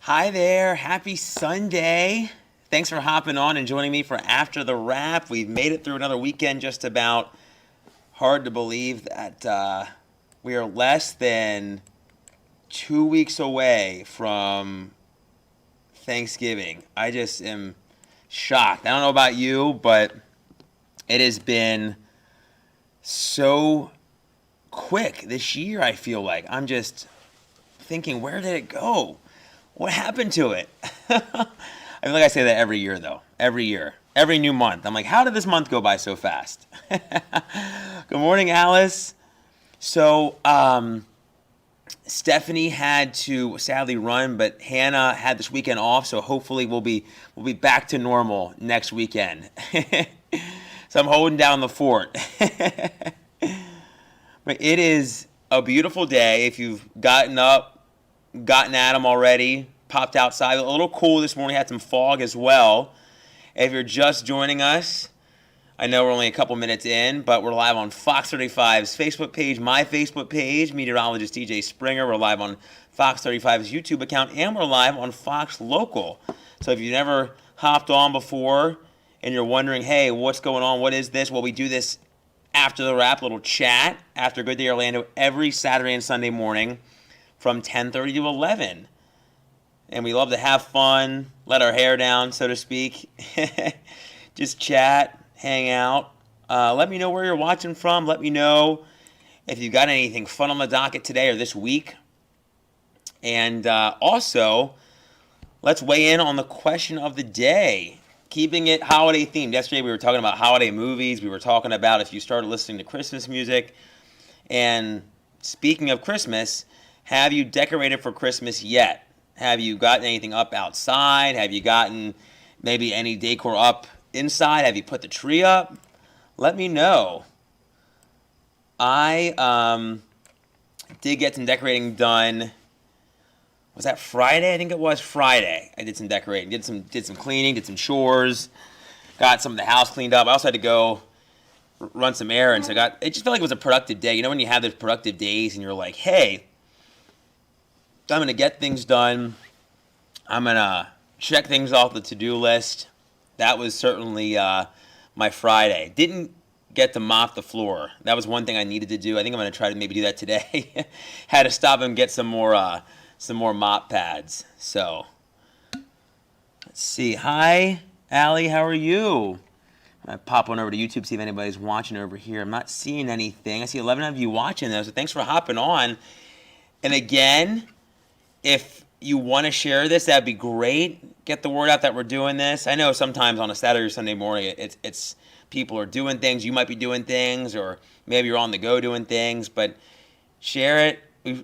Hi there. Happy Sunday. Thanks for hopping on and joining me for After the Wrap. We've made it through another weekend just about. Hard to believe that we are less than 2 weeks away from Thanksgiving. I just am shocked. I don't know about you, but it has been so quick this year, I feel like. I'm just thinking, where did it go? What happened to it? I feel like I say that every year, though. Every year. Every new month. I'm like, how did this month go by so fast? Good morning, Alice. So, Stephanie had to sadly run, but Hannah had this weekend off, so hopefully we'll be back to normal next weekend. So I'm holding down the fort. But it is a beautiful day. If you've gotten up, gotten at them already, popped outside. A little cool this morning, had some fog as well. If you're just joining us, I know we're only a couple minutes in, but we're live on Fox 35's Facebook page, my Facebook page, meteorologist DJ Springer. We're live on Fox 35's YouTube account, and we're live on Fox Local. So if you've never hopped on before and you're wondering, hey, what's going on? What is this? Well, we do this after the wrap, little chat after Good Day Orlando every Saturday and Sunday morning from 10:30 to 11. And we love to have fun, let our hair down, so to speak. Just chat, hang out. Let me know where you're watching from. Let me know if you've got anything fun on the docket today or this week. And also, let's weigh in on the question of the day. Keeping it holiday themed. Yesterday we were talking about holiday movies. We were talking about if you started listening to Christmas music. And speaking of Christmas, have you decorated for Christmas yet? Have you gotten anything up outside? Have you gotten maybe any decor up inside? Have you put the tree up? Let me know. I did get some decorating done. Was that Friday? I think it was Friday. I did some decorating, did some cleaning, did some chores, got some of the house cleaned up. I also had to go run some errands. It just felt like it was a productive day. You know when you have those productive days and you're like, hey, I'm going to get things done. I'm going to check things off the to-do list. That was certainly my Friday. Didn't get to mop the floor. That was one thing I needed to do. I think I'm going to try to maybe do that today. Had to stop and get some more mop pads. So, let's see. Hi, Allie. How are you? I'm going to pop on over to YouTube, see if anybody's watching over here. I'm not seeing anything. I see 11 of you watching, though, so thanks for hopping on. And again, if you want to share this, that'd be great. Get the word out that we're doing this. I know sometimes on a Saturday or Sunday morning, it's people are doing things. You might be doing things, or maybe you're on the go doing things. But share it.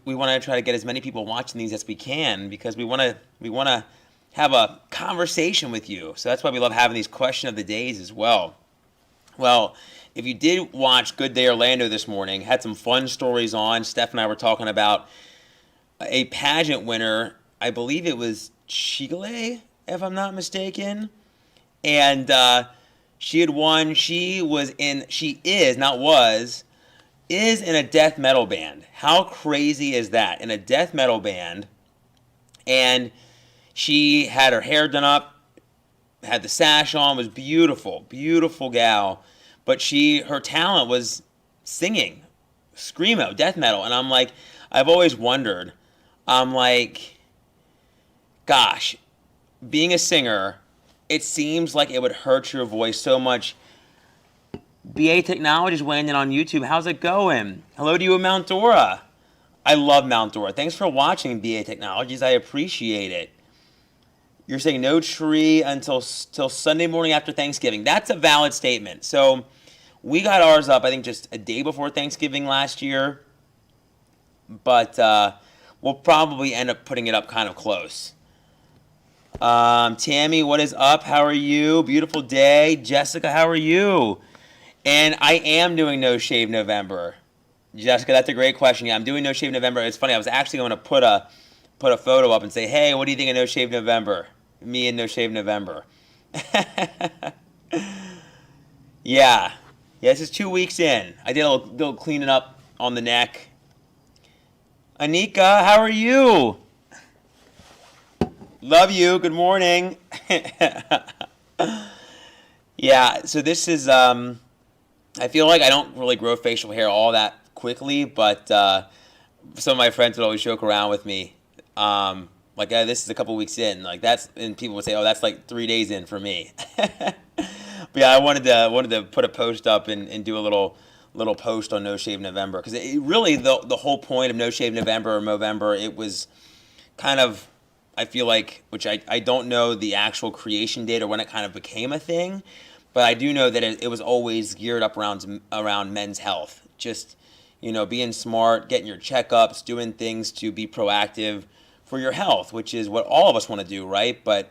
We want to try to get as many people watching these as we can because we want to have a conversation with you. So that's why we love having these question of the days as well. Well, if you did watch Good Day Orlando this morning, had some fun stories on. Steph and I were talking about a pageant winner. I believe it was Chile, if I'm not mistaken. And she had won. She is in a death metal band. How crazy is that? In a death metal band. And she had her hair done up, had the sash on, was beautiful, beautiful gal. But her talent was singing, screamo, death metal. And I'm like, I've always wondered, I'm like, gosh, being a singer, it seems like it would hurt your voice so much. BA Technologies weighing in on YouTube. How's it going? Hello to you in Mount Dora. I love Mount Dora. Thanks for watching, BA Technologies. I appreciate it. You're saying no tree until Sunday morning after Thanksgiving. That's a valid statement. So we got ours up, I think, just a day before Thanksgiving last year. But we'll probably end up putting it up kind of close. Tammy, what is up? How are you? Beautiful day. Jessica, how are you? And I am doing No Shave November. Jessica, that's a great question. Yeah, I'm doing No Shave November. It's funny, I was actually going to put a photo up and say, hey, what do you think of No Shave November? Me and No Shave November. Yeah. Yeah, this is 2 weeks in. I did a little cleaning up on the neck. Anika, how are you? Love you. Good morning. Yeah, so this is, I feel like I don't really grow facial hair all that quickly, but some of my friends would always joke around with me. This is a couple weeks in. And people would say, oh, that's like 3 days in for me. But yeah, I wanted to put a post up and do a little post on No Shave November, because it really, the whole point of No Shave November or Movember, it was kind of, I feel like, which I don't know the actual creation date or when it kind of became a thing, but I do know that it was always geared up around men's health. Just, being smart, getting your checkups, doing things to be proactive for your health, which is what all of us want to do, right? But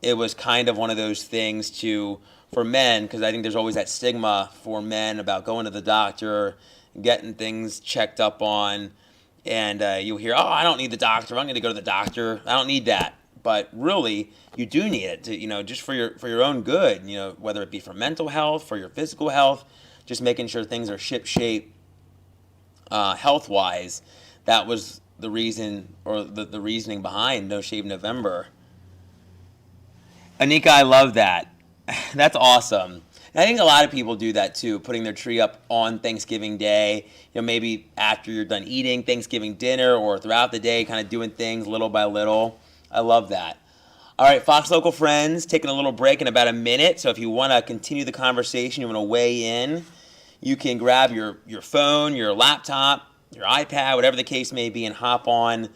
it was kind of one of those things for men, because I think there's always that stigma for men about going to the doctor, getting things checked up on, and you'll hear, oh, I don't need the doctor. I'm going to go to the doctor. I don't need that. But really, you do need it to, just for your own good, whether it be for mental health, for your physical health, just making sure things are ship-shape health-wise. That was the reason, or the reasoning behind No Shave November. Anika, I love that. That's awesome. And I think a lot of people do that too, putting their tree up on Thanksgiving Day, maybe after you're done eating Thanksgiving dinner or throughout the day, kind of doing things little by little. I love that. All right, Fox Local friends, taking a little break in about a minute. So if you want to continue the conversation, you want to weigh in, you can grab your phone, your laptop, your iPad, whatever the case may be, and hop on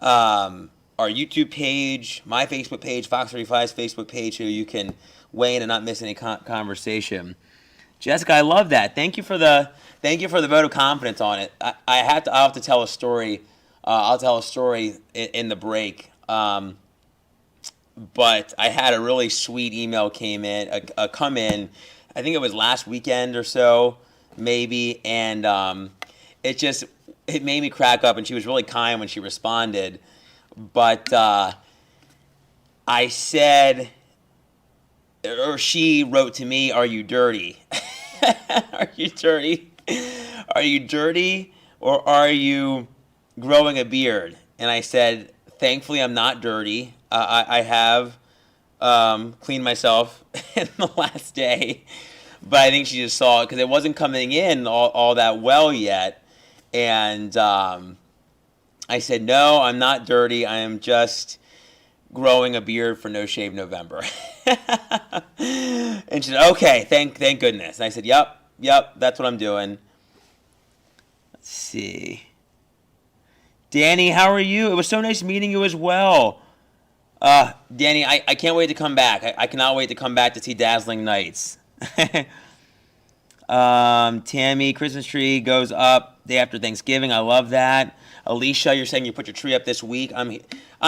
our YouTube page, my Facebook page, Fox 35's Facebook page, so you can weigh in and not miss any conversation. Jessica, I love that. Thank you for the vote of confidence on it. I'll have to tell a story. I'll tell a story in the break. But I had a really sweet email come in. I think it was last weekend or so, maybe, and it made me crack up. And she was really kind when she responded. But I said, or she wrote to me, "Are you dirty? Are you dirty? Are you dirty, or are you growing a beard?" And I said, thankfully, I'm not dirty. I have cleaned myself in the last day, but I think she just saw it because it wasn't coming in all that well yet. And I said, no, I'm not dirty. I am just growing a beard for No Shave November. And she said, okay, thank goodness. And I said, yep, that's what I'm doing. Let's see. Danny, how are you? It was so nice meeting you as well. Danny, I can't wait to come back. I cannot wait to come back to see Dazzling Nights. Tammy, Christmas tree goes up day after Thanksgiving. I love that. Alicia, you're saying you put your tree up this week. I'm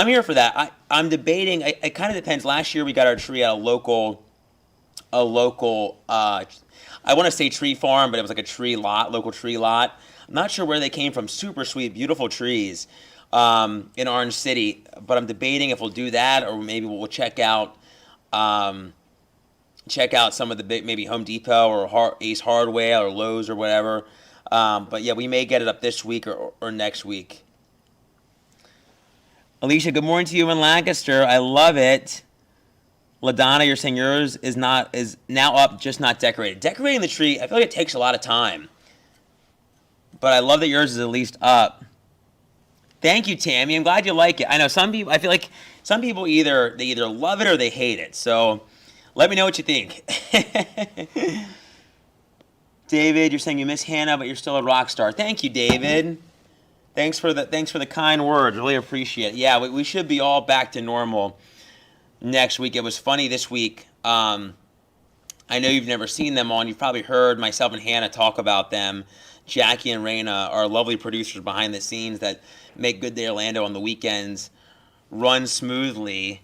here for that. I'm debating. It kind of depends. Last year we got our tree at a local. I want to say tree farm, but it was like a local tree lot. I'm not sure where they came from. Super sweet, beautiful trees in Orange City. But I'm debating if we'll do that, or maybe we'll check out some of the big, maybe Home Depot or Ace Hardware or Lowe's or whatever. But yeah, we may get it up this week or next week. Alicia, good morning to you in Lancaster. I love it. LaDonna, you're saying yours is now up, just not decorated. Decorating the tree, I feel like it takes a lot of time. But I love that yours is at least up. Thank you, Tammy. I'm glad you like it. I know I feel like some people either love it or they hate it. So let me know what you think. David, you're saying you miss Hannah, but you're still a rock star. Thank you, David. Thanks for the kind words. Really appreciate it. Yeah, we should be all back to normal next week. It was funny this week. I know you've never seen them on. You've probably heard myself and Hannah talk about them. Jackie and Raina are lovely producers behind the scenes that make Good Day Orlando on the weekends run smoothly.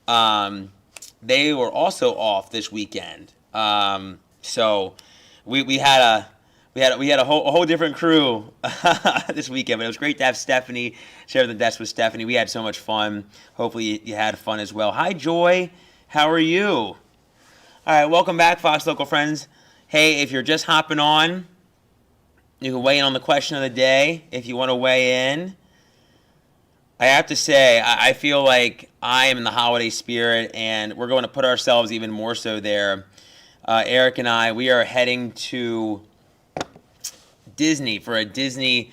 They were also off this weekend. So we had a whole different crew this weekend, but it was great to have Stephanie share the desk with Stephanie. We had so much fun. Hopefully you had fun as well. Hi, Joy. How are you? All right, welcome back, Fox Local friends. Hey, if you're just hopping on, you can weigh in on the question of the day if you want to weigh in. I have to say, I feel like I am in the holiday spirit, and we're going to put ourselves even more so there. Eric and I, we are heading to Disney for a Disney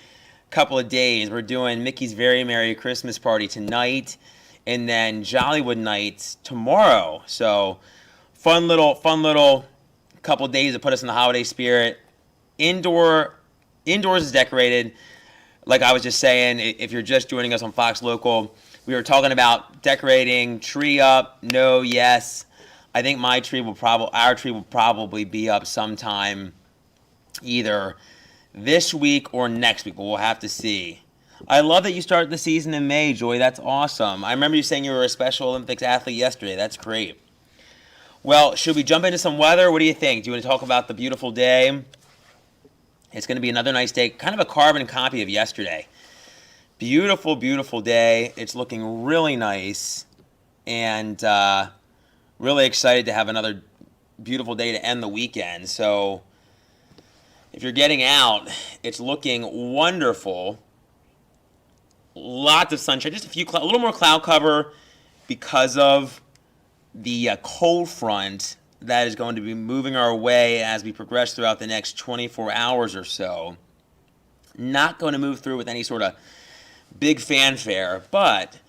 couple of days. We're doing Mickey's Very Merry Christmas Party tonight, and then Jollywood Nights tomorrow. So fun little couple of days to put us in the holiday spirit. Indoors is decorated. Like I was just saying, if you're just joining us on Fox Local, we were talking about decorating, tree up, no, yes. I think our tree will probably be up sometime either this week or next week, but we'll have to see. I love that you started the season in May, Joy. That's awesome. I remember you saying you were a Special Olympics athlete yesterday. That's great. Well, should we jump into some weather? What do you think? Do you want to talk about the beautiful day? It's going to be another nice day, kind of a carbon copy of yesterday. Beautiful, beautiful day. It's looking really nice, and really excited to have another beautiful day to end the weekend. So if you're getting out, it's looking wonderful. Lots of sunshine, just a little more cloud cover because of the cold front that is going to be moving our way as we progress throughout the next 24 hours or so. Not going to move through with any sort of big fanfare, but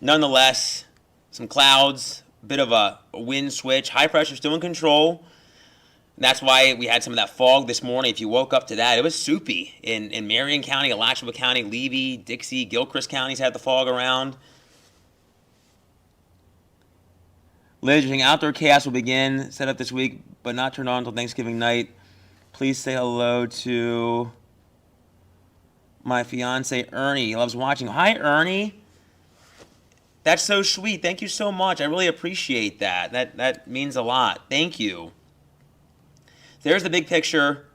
nonetheless, some clouds, a bit of a wind switch. High pressure still in control. That's why we had some of that fog this morning. If you woke up to that, it was soupy in Marion County, Alachua County, Levy, Dixie, Gilchrist counties had the fog around. Liz, outdoor chaos will begin, set up this week, but not turned on until Thanksgiving night. Please say hello to my fiance, Ernie. He loves watching. Hi, Ernie. That's so sweet. Thank you so much. I really appreciate that. That means a lot. Thank you. There's the big picture.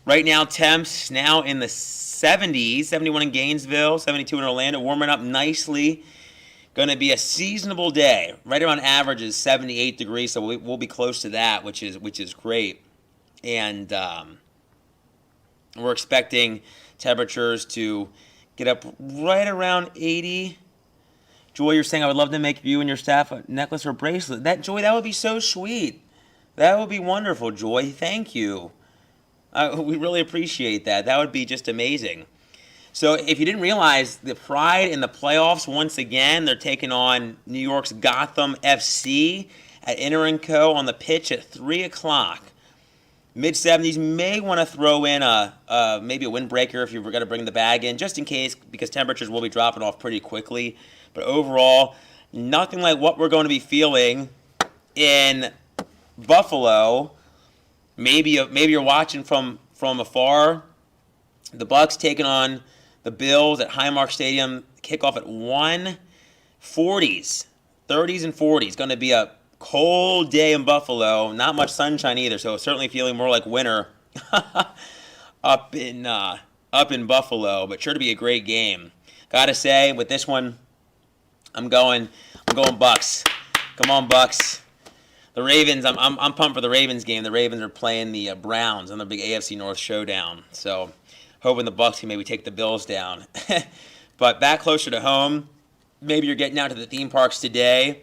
Right now, temps now in the 70s, 71 in Gainesville, 72 in Orlando, warming up nicely. Going to be a seasonable day. Right around average is 78 degrees, so we'll be close to that, which is great. And we're expecting temperatures to get up right around 80. Joy, you're saying I would love to make you and your staff a necklace or bracelet. Joy, that would be so sweet. That would be wonderful, Joy. Thank you. We really appreciate that. That would be just amazing. So if you didn't realize, the Pride in the playoffs, once again, they're taking on New York's Gotham FC at Inter & Co. on the pitch at 3 o'clock. Mid-70s, may want to throw in maybe a windbreaker if you're going to bring the bag in, just in case, because temperatures will be dropping off pretty quickly. But overall, nothing like what we're going to be feeling in Buffalo. Maybe you're watching from afar. The Bucks taking on the Bills at Highmark Stadium. Kickoff at 1:40s, 30s and 40s. Going to be a cold day in Buffalo. Not much sunshine either, so certainly feeling more like winter up in Buffalo. But sure to be a great game. Gotta say, with this one, I'm going Bucks. Come on, Bucks. The Ravens, I'm pumped for the Ravens game. The Ravens are playing the Browns in the big AFC North showdown. So hoping the Bucks can maybe take the Bills down. But back closer to home, maybe you're getting out to the theme parks today.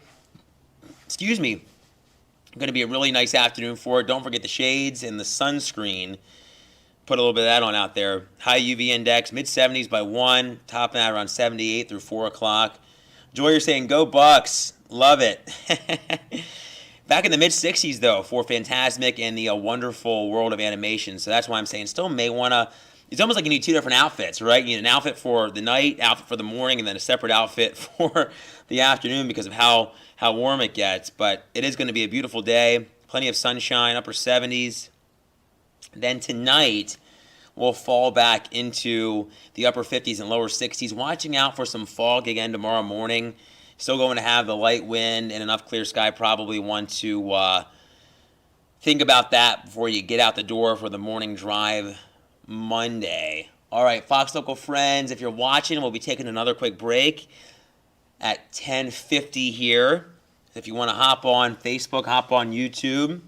Excuse me. Going to be a really nice afternoon for it. Don't forget the shades and the sunscreen. Put a little bit of that on out there. High UV index, mid-70s by 1, topping out around 78 through 4 o'clock. Joy, you're saying, go Bucks. Love it. Back in the mid-60s, though, for Fantasmic and the wonderful world of animation. So that's why I'm saying still may want to. It's almost like you need two different outfits, right? You need an outfit for the night, outfit for the morning, and then a separate outfit for the afternoon because of how warm it gets. But it is going to be a beautiful day. Plenty of sunshine, upper 70s. Then tonight, we'll fall back into the upper 50s and lower 60s. Watching out for some fog again tomorrow morning. Still going to have the light wind and enough clear sky. Probably want to think about that before you get out the door for the morning drive Monday. All right, Fox Local friends, if you're watching, we'll be taking another quick break at 10:50 here. If you want to hop on Facebook, hop on YouTube.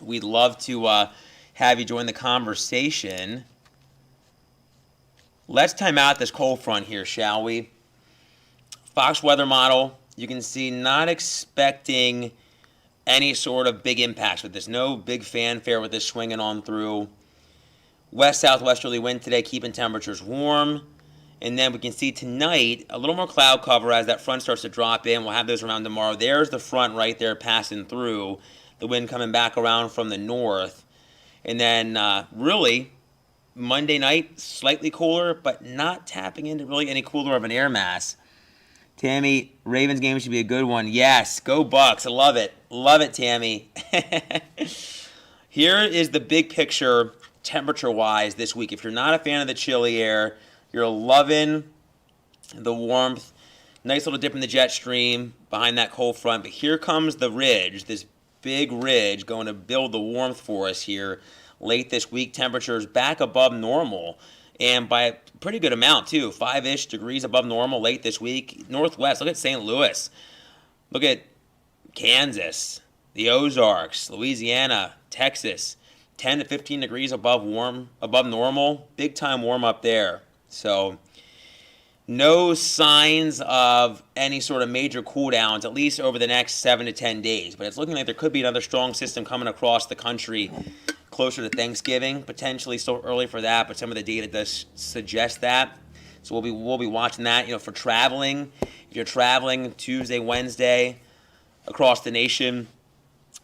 We'd love to have you join the conversation. Let's time out this cold front here, shall we? Fox weather model, you can see not expecting any sort of big impacts with this. No big fanfare with this swinging on through. West-southwesterly wind today, keeping temperatures warm. And then we can see tonight a little more cloud cover as that front starts to drop in. We'll have those around tomorrow. There's the front right there passing through. The wind coming back around from the north. And then really, Monday night, slightly cooler, but not tapping into really any cooler of an air mass. Tammy, Ravens game should be a good one. Yes, go Bucks. I love it. Love it, Tammy. Here is the big picture temperature-wise this week. If you're not a fan of the chilly air, you're loving the warmth. Nice little dip in the jet stream behind that cold front. But here comes the ridge, this big ridge going to build the warmth for us here late this week. Temperatures back above normal. And by a pretty good amount, too. 5-ish degrees above normal late this week. Northwest, look at St. Louis. Look at Kansas, the Ozarks, Louisiana, Texas. 10 to 15 degrees above normal. Big time warm up there. So no signs of any sort of major cool downs, at least over the next 7 to 10 days. But it's looking like there could be another strong system coming across the country closer to Thanksgiving. Potentially still early for that, but some of the data does suggest that. So we'll be watching that. For traveling, if you're traveling Tuesday, Wednesday across the nation,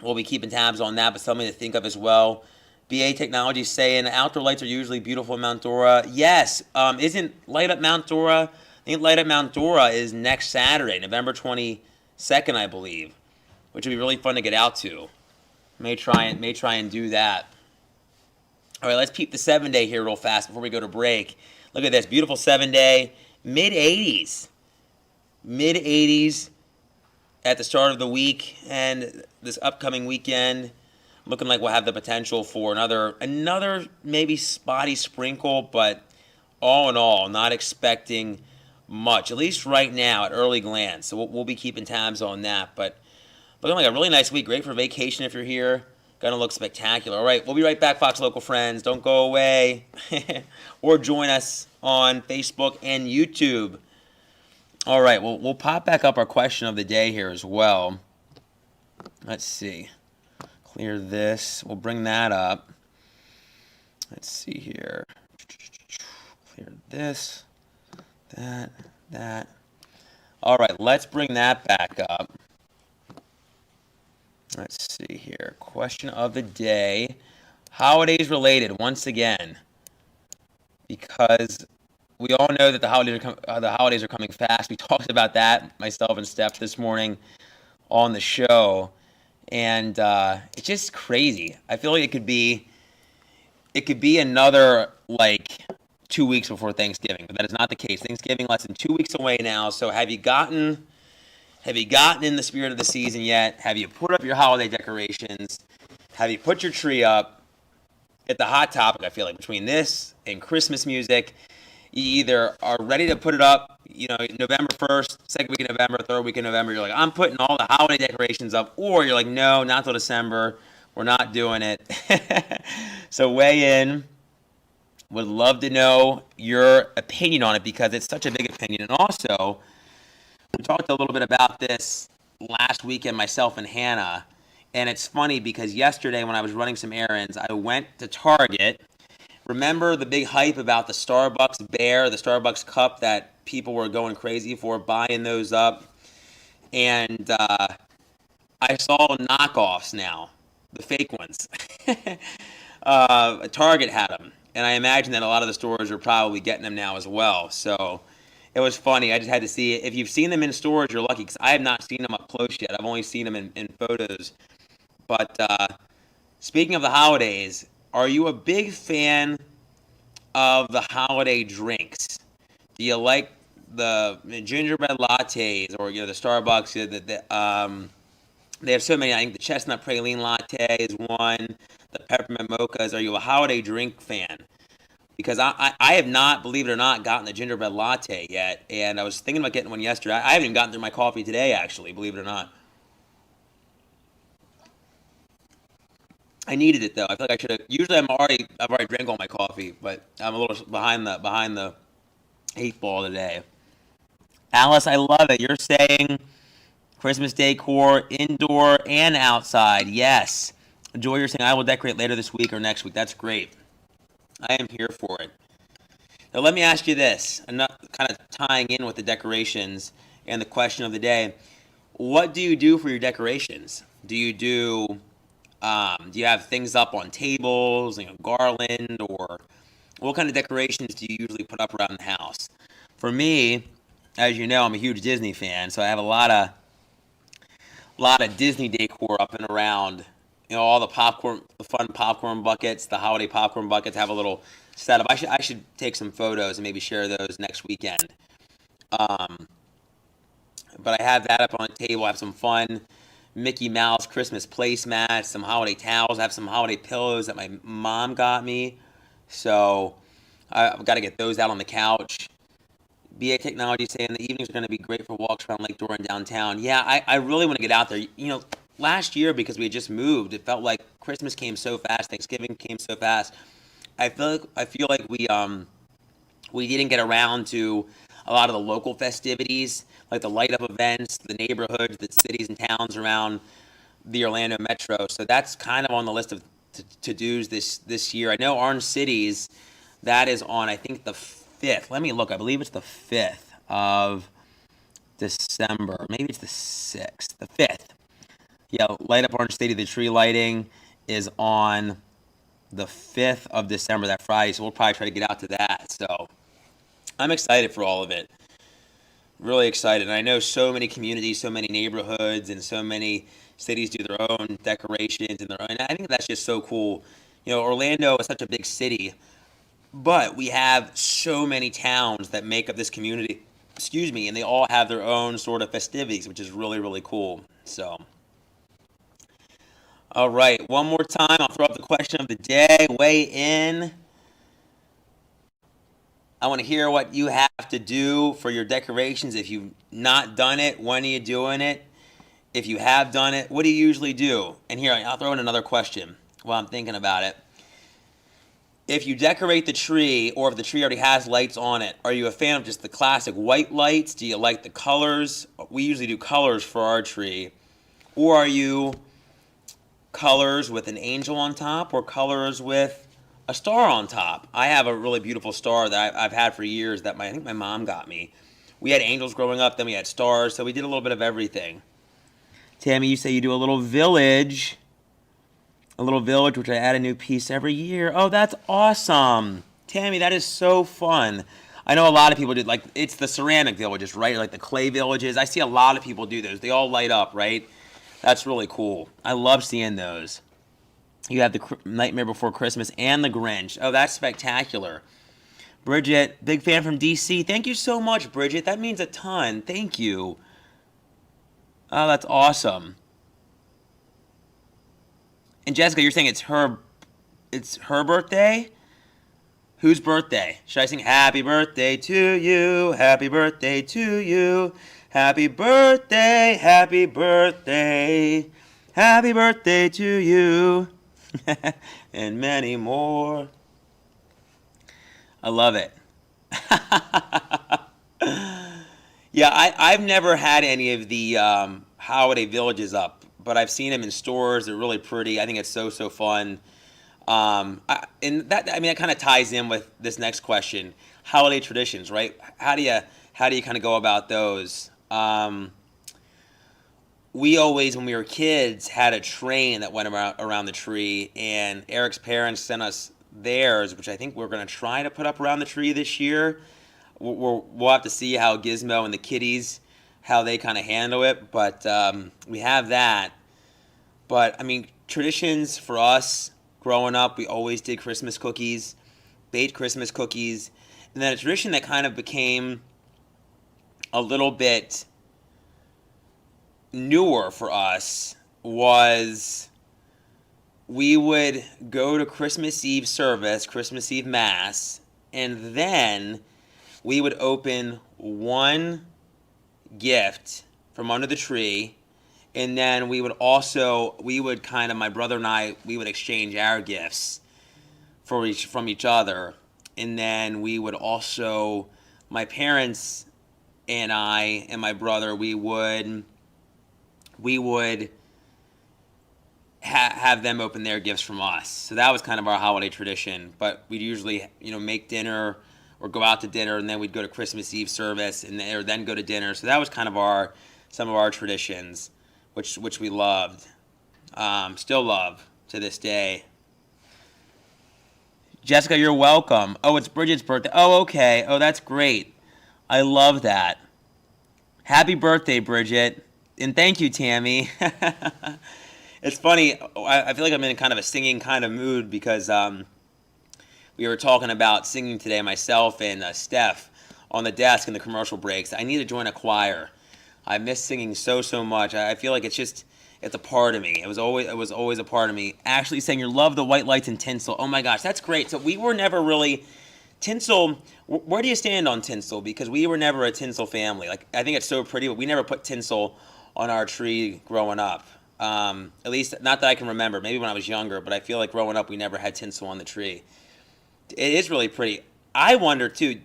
we'll be keeping tabs on that, but something to think of as well. BA Technology saying outdoor lights are usually beautiful in Mount Dora. Yes, isn't Light Up Mount Dora? I think Light Up Mount Dora is next Saturday, November 22nd, I believe, which would be really fun to get out to. May try and do that. All right, let's peep the 7-day here real fast before we go to break. Look at this, beautiful 7-day, mid-80s. Mid-80s at the start of the week and this upcoming weekend. Looking like we'll have the potential for another maybe spotty sprinkle, but all in all, not expecting much, at least right now at early glance. So we'll be keeping tabs on that. But looking like a really nice week. Great for vacation if you're here. Going to look spectacular. All right, we'll be right back, Fox Local friends. Don't go away. Or join us on Facebook and YouTube. All right, we'll pop back up our question of the day here as well. Let's see. Clear this. We'll bring that up. Let's see here. Clear this. That. All right, let's bring that back up. Let's see here. Question of the day. Holidays related once again. Because we all know that the holidays are coming fast. We talked about that, myself and Steph, this morning on the show. And it's just crazy. I feel like it could be another 2 weeks before Thanksgiving, but that is not the case. Thanksgiving less than 2 weeks away now. So have you gotten in the spirit of the season yet? Have you put up your holiday decorations? Have you put your tree up? It's the hot topic, I feel like, between this and Christmas music. You either are ready to put it up, November 1st, second week of November, third week of November. You're like, I'm putting all the holiday decorations up. Or you're like, no, not till December. We're not doing it. So weigh in. Would love to know your opinion on it because it's such a big opinion. And also, we talked a little bit about this last weekend, myself and Hannah. And it's funny because yesterday when I was running some errands, I went to Target. Remember the big hype about the Starbucks Bear, the Starbucks cup that people were going crazy for, buying those up. And I saw knockoffs now, the fake ones. Target had them. And I imagine that a lot of the stores are probably getting them now as well. So it was funny. I just had to see it. If you've seen them in stores, you're lucky because I have not seen them up close yet. I've only seen them in photos. But speaking of the holidays, are you a big fan of the holiday drinks? Do you like the gingerbread lattes or the Starbucks? They have so many. I think the chestnut praline latte is one. The peppermint mochas. Are you a holiday drink fan? Because I have not, believe it or not, gotten the gingerbread latte yet, and I was thinking about getting one yesterday. I haven't even gotten through my coffee today, actually, believe it or not. I needed it though. I feel like I should have. Usually, I've already drank all my coffee, but I'm a little behind the Eight ball today. Alice, I love it. You're saying Christmas decor indoor and outside. Yes. Joy, you're saying I will decorate later this week or next week. That's great. I am here for it. Now let me ask you this, kind of tying in with the decorations and the question of the day. What do you do for your decorations? Do you have things up on tables, garland, or what kind of decorations do you usually put up around the house? For me, as you know, I'm a huge Disney fan, so I have a lot of Disney decor up and around. All the fun popcorn buckets, the holiday popcorn buckets have a little setup. I should take some photos and maybe share those next weekend. Um, but I have that up on the table. I have some fun Mickey Mouse Christmas placemats, some holiday towels. I have some holiday pillows that my mom got me. So I've got to get those out on the couch. BA Technology saying the evenings are going to be great for walks around Lake Dora and downtown. Yeah, I really want to get out there. Last year, because we had just moved, it felt like Christmas came so fast, Thanksgiving came so fast. I feel like we didn't get around to a lot of the local festivities, like the light up events, the neighborhoods, the cities and towns around the Orlando metro. So that's kind of on the list of to dos this year. I know Orange Cities, that is on I think the 5th. Let me look. I believe it's the 5th of December. Maybe it's the 6th. The 5th. Yeah, Light Up Orange City. The tree lighting is on the 5th of December, that Friday. So we'll probably try to get out to that. So I'm excited for all of it. Really excited. And I know so many communities, so many neighborhoods, and so many cities do their own decorations and their own. And I think that's just so cool. Orlando is such a big city, but we have so many towns that make up this community. Excuse me, and they all have their own sort of festivities, which is really, really cool. So, all right, one more time. I'll throw up the question of the day. Weigh in. I want to hear what you have to do for your decorations. If you've not done it, when are you doing it? If you have done it, what do you usually do? And here, I'll throw in another question while I'm thinking about it. If you decorate the tree, or if the tree already has lights on it, are you a fan of just the classic white lights? Do you like the colors? We usually do colors for our tree. Or are you colors with an angel on top, or colors with a star on top? I have a really beautiful star that I've had for years that I think my mom got me. We had angels growing up, then we had stars, so we did a little bit of everything. Tammy, you say you do a little village. A little village, which I add a new piece every year. Oh, that's awesome. Tammy, that is so fun. I know a lot of people do, like, it's the ceramic villages, right? Like the clay villages. I see a lot of people do those. They all light up, right? That's really cool. I love seeing those. You have the Nightmare Before Christmas and the Grinch. Oh, that's spectacular. Bridget, big fan from DC. Thank you so much, Bridget. That means a ton. Thank you. Oh, that's awesome. And Jessica, you're saying it's her birthday? Whose birthday? Should I sing happy birthday to you, happy birthday to you, happy birthday, happy birthday, happy birthday to you, and many more. I love it. Yeah, I've never had any of the holiday villages up, but I've seen them in stores. They're really pretty. I think it's so fun. And that kind of ties in with this next question: holiday traditions, right? How do you kind of go about those? We always, when we were kids, had a train that went around the tree, and Eric's parents sent us theirs, which I think we're going to try to put up around the tree this year. We'll have to see how Gizmo and the kitties, how they kind of handle it, but we have that. But I mean, traditions for us growing up, we always did Christmas cookies, baked Christmas cookies, and then a tradition that kind of became a little bit newer for us was we would go to Christmas Eve service, Christmas Eve Mass, and then we would open one gift from under the tree, and then we would kind of, my brother and I, we would exchange our gifts from each other, and then we would also, my parents and I and my brother, we would have them open their gifts from us. So that was kind of our holiday tradition. But we'd usually, make dinner or go out to dinner, and then we'd go to Christmas Eve service, or then go to dinner. So that was kind of some of our traditions, which we loved, still love to this day. Jessica, you're welcome. Oh, it's Bridget's birthday. Oh, okay. Oh, that's great. I love that. Happy birthday, Bridget. And thank you, Tammy. It's funny. I feel like I'm in kind of a singing kind of mood because we were talking about singing today, myself and Steph, on the desk in the commercial breaks. I need to join a choir. I miss singing so much. I feel like it's a part of me. It was always a part of me. Ashley saying you love the white lights and tinsel. Oh my gosh, that's great. So we were never really tinsel. Where do you stand on tinsel? Because we were never a tinsel family. Like, I think it's so pretty, but we never put tinsel on our tree growing up. At least not that I can remember. Maybe when I was younger, but I feel like growing up we never had tinsel on the tree. It is really pretty. I wonder too.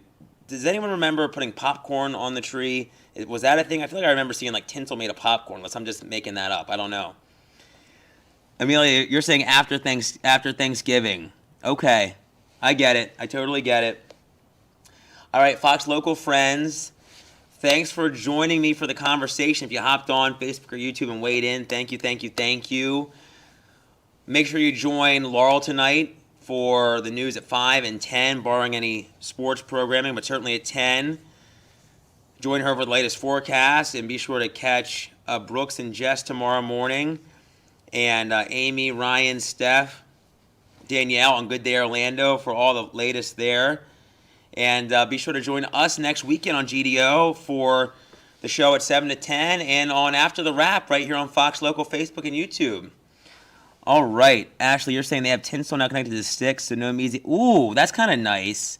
Does anyone remember putting popcorn on the tree? Was that a thing? I feel like I remember seeing like tinsel made of popcorn, unless I'm just making that up. I don't know. Amelia, you're saying after Thanksgiving. Okay, I get it. I totally get it. All right, Fox Local friends, thanks for joining me for the conversation. If you hopped on Facebook or YouTube and weighed in, thank you. Make sure you join Laurel tonight for the news at 5 and 10, barring any sports programming, but certainly at 10. Join her for the latest forecast, and be sure to catch Brooks and Jess tomorrow morning, and Amy, Ryan, Steph, Danielle on Good Day Orlando for all the latest there. And be sure to join us next weekend on GDO for the show at 7 to 10, and on After the Wrap right here on Fox Local Facebook and YouTube. All right, Ashley, you're saying they have tinsel now connected to the sticks, so no music. Ooh, that's kind of nice.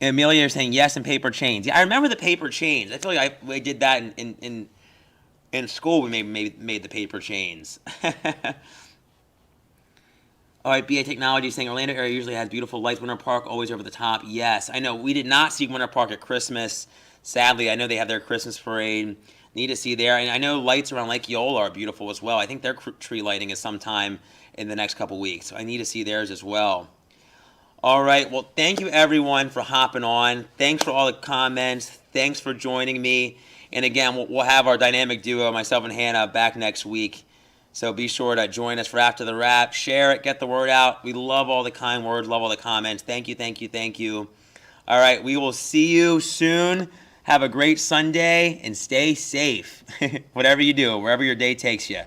And Amelia, you're saying yes, and paper chains. Yeah, I remember the paper chains. I feel like we did that in school. We made the paper chains. All right, BA Technology saying Orlando area usually has beautiful lights. Winter Park always over the top. Yes, I know. We did not see Winter Park at Christmas. Sadly, I know they have their Christmas parade. Need to see there. And I know lights around Lake Eola are beautiful as well. I think their tree lighting is sometime in the next couple weeks. So I need to see theirs as well. All right. Well, thank you, everyone, for hopping on. Thanks for all the comments. Thanks for joining me. And again, we'll have our dynamic duo, myself and Hannah, back next week. So be sure to join us for After the Wrap. Share it. Get the word out. We love all the kind words. Love all the comments. Thank you. All right. We will see you soon. Have a great Sunday and stay safe. Whatever you do, wherever your day takes you.